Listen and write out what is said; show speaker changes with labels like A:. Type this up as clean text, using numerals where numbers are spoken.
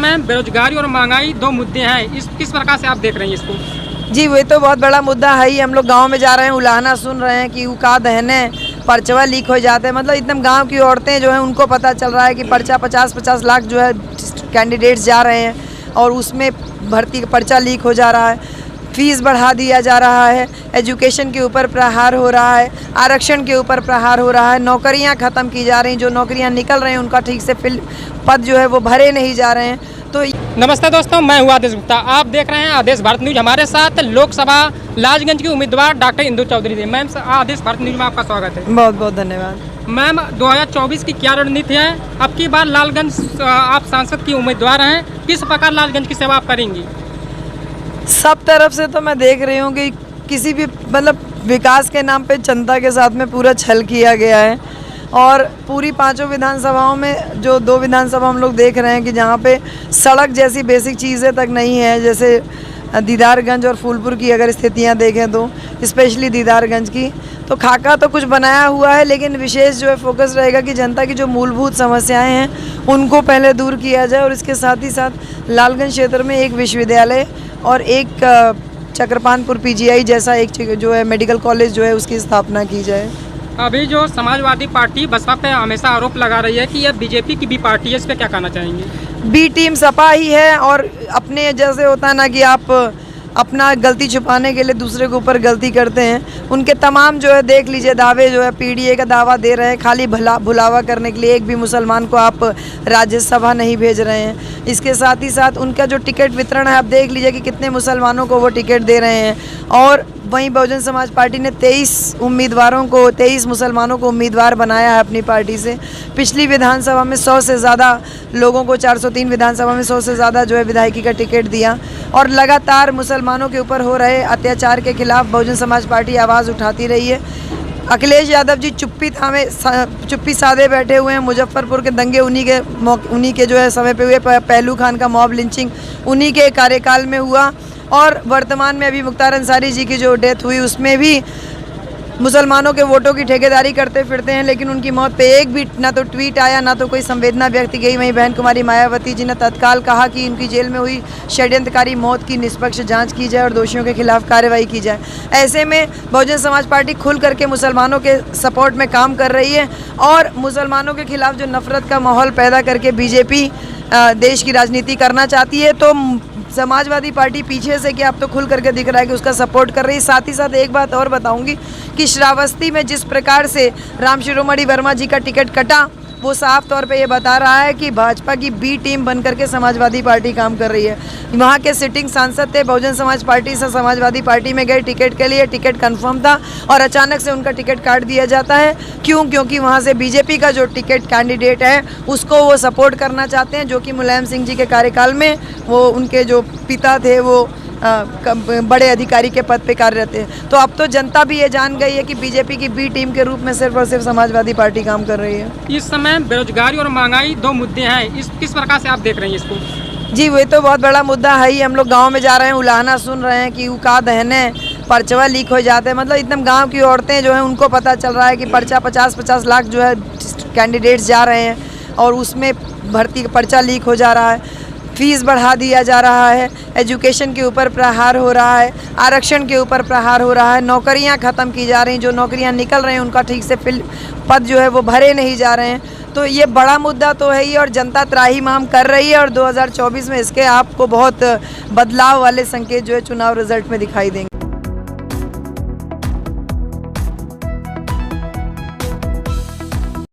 A: समय बेरोजगारी और महंगाई दो मुद्दे हैं, इस किस प्रकार से आप देख रहे हैं इसको?
B: जी वही तो बहुत बड़ा मुद्दा है ही। हम लोग गांव में जा रहे हैं, उलाहना सुन रहे हैं कि उका दहने पर्चवा लीक हो जाते हैं। मतलब एकदम गांव की औरतें जो हैं उनको पता चल रहा है कि पर्चा 50-50 लाख जो है कैंडिडेट्स जा रहे हैं और उसमें भर्ती का पर्चा लीक हो जा रहा है। फीस बढ़ा दिया जा रहा है, एजुकेशन के ऊपर प्रहार हो रहा है, आरक्षण के ऊपर प्रहार हो रहा है, नौकरियां ख़त्म की जा रही, जो नौकरियां निकल रही हैं उनका ठीक से पद जो है वो भरे नहीं जा रहे हैं। तो
A: नमस्ते दोस्तों, मैं हूं आदेश गुप्ता, आप देख रहे हैं आदेश भारत न्यूज। हमारे साथ लोकसभा लाजगंज की उम्मीदवार डॉक्टर इंदु चौधरी थी। मैम, आदेश भारत न्यूज में आपका स्वागत है।
B: बहुत बहुत धन्यवाद।
A: मैम, 2024 की क्या रणनीति है? अब की बार लालगंज आप सांसद की उम्मीदवार हैं, किस प्रकार लालगंज की सेवा आप करेंगी?
B: सब तरफ से तो मैं देख रही हूँ कि किसी भी मतलब विकास के नाम पे जनता के साथ में पूरा छल किया गया है। और पूरी पांचों विधानसभाओं में जो 2 विधानसभा हम लोग देख रहे हैं कि जहाँ पे सड़क जैसी बेसिक चीज़ें तक नहीं है, जैसे दीदारगंज और फूलपुर की अगर स्थितियाँ देखें तो स्पेशली दीदारगंज की, तो खाका तो कुछ बनाया हुआ है लेकिन विशेष जो है फोकस रहेगा कि जनता की जो मूलभूत समस्याएं हैं उनको पहले दूर किया जाए। और इसके साथ ही साथ लालगंज क्षेत्र में एक विश्वविद्यालय और एक चक्रपानपुर पीजीआई जैसा एक जो है मेडिकल कॉलेज जो है उसकी स्थापना की जाए।
A: अभी जो समाजवादी पार्टी बसपा पे हमेशा आरोप लगा रही है कि यह बीजेपी की भी पार्टी है, इस पर क्या कहना चाहेंगे?
B: बी टीम सपा ही है और अपने जैसे होता है ना कि आप अपना गलती छुपाने के लिए दूसरे के ऊपर गलती करते हैं। उनके तमाम जो है देख लीजिए दावे जो है पीडीए का दावा दे रहे हैं खाली भुलावा करने के लिए। एक भी मुसलमान को आप राज्यसभा नहीं भेज रहे हैं। इसके साथ ही साथ उनका जो टिकट वितरण है आप देख लीजिए कि कितने मुसलमानों को वो टिकट दे रहे हैं। और वहीं बहुजन समाज पार्टी ने 23 मुसलमानों को उम्मीदवार बनाया है अपनी पार्टी से। पिछली विधानसभा में 100 से ज़्यादा लोगों को, 403 विधानसभा में 100 से ज़्यादा जो है विधायकी का टिकट दिया। और लगातार मुसलमानों के ऊपर हो रहे अत्याचार के खिलाफ बहुजन समाज पार्टी आवाज़ उठाती रही है। अखिलेश यादव जी चुप्पी साधे बैठे हुए हैं। मुजफ्फरपुर के दंगे उन्हीं के जो है समय पे हुए। पहलू खान का मॉब लिंचिंग उन्हीं के कार्यकाल में हुआ। और वर्तमान में अभी मुख्तार अंसारी जी की जो डेथ हुई उसमें भी मुसलमानों के वोटों की ठेकेदारी करते फिरते हैं, लेकिन उनकी मौत पे एक भी ना तो ट्वीट आया ना तो कोई संवेदना व्यक्त की। वहीं बहन कुमारी मायावती जी ने तत्काल कहा कि उनकी जेल में हुई षड्यंत्रकारी मौत की निष्पक्ष जांच की जाए और दोषियों के खिलाफ कार्रवाई की जाए। ऐसे में बहुजन समाज पार्टी खुल करके मुसलमानों के सपोर्ट में काम कर रही है और मुसलमानों के खिलाफ जो नफरत का माहौल पैदा करके बीजेपी देश की राजनीति करना चाहती है, तो समाजवादी पार्टी पीछे से क्या अब तो खुल करके दिख रहा है कि उसका सपोर्ट कर रही है। साथ ही साथ एक बात और बताऊंगी कि श्रावस्ती में जिस प्रकार से राम शिरोमणि वर्मा जी का टिकट कटा, वो साफ तौर पे ये बता रहा है कि भाजपा की बी टीम बन करके समाजवादी पार्टी काम कर रही है। वहाँ के सिटिंग सांसद थे, बहुजन समाज पार्टी से समाजवादी पार्टी में गए टिकट के लिए, टिकट कंफर्म था और अचानक से उनका टिकट काट दिया जाता है। क्यों? क्योंकि वहाँ से बीजेपी का जो टिकट कैंडिडेट है उसको वो सपोर्ट करना चाहते हैं, जो कि मुलायम सिंह जी के कार्यकाल में वो उनके जो पिता थे वो बड़े अधिकारी के पद पे कार्यरत थे। तो अब तो जनता भी ये जान गई है कि बीजेपी की बी टीम के रूप में सिर्फ और सिर्फ समाजवादी पार्टी काम कर रही है।
A: इस समय बेरोजगारी और महंगाई दो मुद्दे हैं, इस किस प्रकार से आप देख रहे हैं इसको?
B: जी वही तो बहुत बड़ा मुद्दा है ही। हम लोग गांव में जा रहे हैं, उलाहना सुन रहे हैं कि उका दहने पर्चवा लीक हो जाते हैं। मतलब एकदम गांव की औरतें जो हैं उनको पता चल रहा है कि पर्चा 50-50 लाख जो है कैंडिडेट्स जा रहे हैं और उसमें भर्ती का पर्चा लीक हो जा रहा है, फीस बढ़ा दिया जा रहा है, एजुकेशन के ऊपर प्रहार हो रहा है, आरक्षण के ऊपर प्रहार हो रहा है, नौकरियां ख़त्म की जा रही, जो नौकरियां निकल रही हैं उनका ठीक से पद जो है वो भरे नहीं जा रहे हैं। तो ये बड़ा मुद्दा तो है ही और जनता त्राहिमाम कर रही है और 2024 में इसके आपको बहुत बदलाव वाले संकेत जो है चुनाव रिजल्ट में दिखाई देंगे।